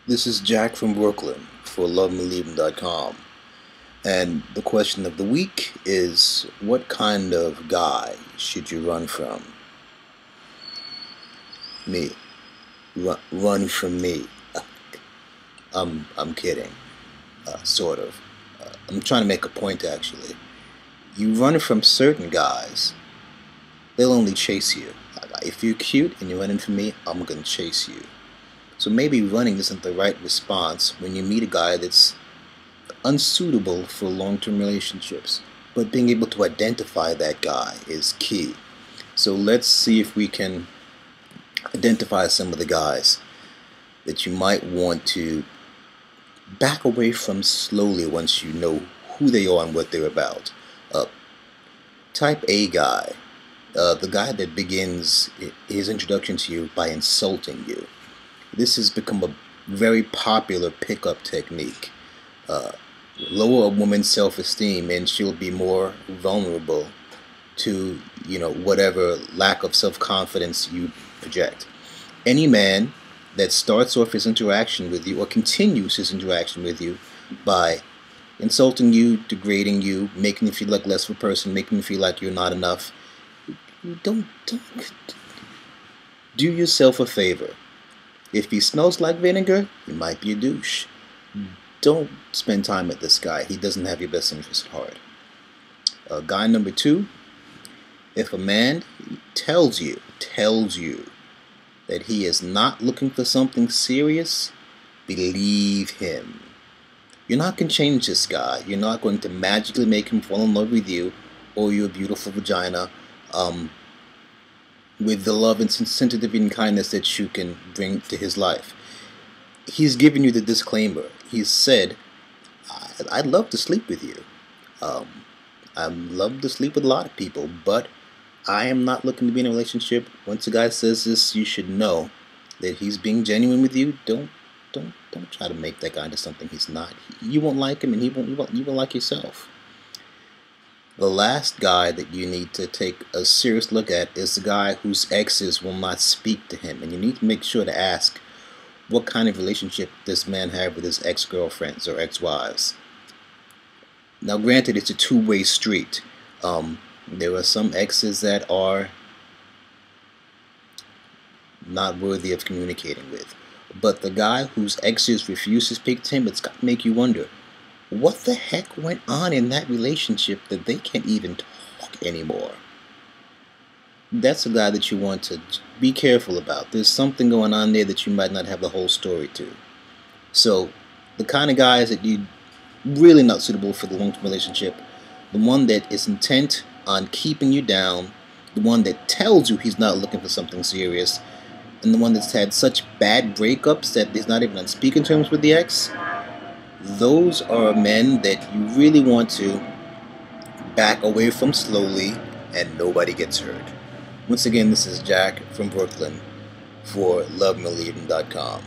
This is Jack from Brooklyn for LoveMeLeave'em.com. And the question of the week is, what kind of guy should you run from? Me. Run from me. I'm kidding. Sort of. I'm trying to make a point, actually. You run from certain guys, they'll only chase you. If you're cute and you're running from me, I'm going to chase you. So maybe running isn't the right response when you meet a guy that's unsuitable for long-term relationships. But being able to identify that guy is key. So let's see if we can identify some of the guys that you might want to back away from slowly once you know who they are and what they're about. Type A guy, the guy that begins his introduction to you by insulting you. This has become a very popular pickup technique. Lower a woman's self-esteem and she'll be more vulnerable to, whatever lack of self-confidence you project. Any man that starts off his interaction with you or continues his interaction with you by insulting you, degrading you, making you feel like less of a person, making you feel like you're not enough, don't do yourself a favor. If he smells like vinegar, he might be a douche. Don't spend time with this guy. He doesn't have your best interest at heart. Guy number 2, if a man tells you that he is not looking for something serious, believe him. You're not going to change this guy. You're not going to magically make him fall in love with you or your beautiful vagina with the love and sensitivity and kindness that you can bring to his life. He's given you the disclaimer. He's said, I'd love to sleep with you. I'd love to sleep with a lot of people, but I am not looking to be in a relationship. Once a guy says this, you should know that he's being genuine with you. Don't try to make that guy into something he's not. You won't like him, and you won't like yourself. The last guy that you need to take a serious look at is the guy whose exes will not speak to him, and you need to make sure to ask what kind of relationship this man had with his ex-girlfriends or ex-wives. Now, granted, it's a two-way street. There are some exes that are not worthy of communicating with. But the guy whose exes refuse to speak to him, it's got to make you wonder, what the heck went on in that relationship that they can't even talk anymore? That's a guy that you want to be careful about. There's something going on there that you might not have the whole story to. So, the kind of guys that you really not suitable for the long-term relationship, the one that is intent on keeping you down, the one that tells you he's not looking for something serious, and the one that's had such bad breakups that he's not even on speaking terms with the ex, those are men that you really want to back away from slowly and nobody gets hurt. Once again, this is Jack from Brooklyn for LoveMeLeave'em.com.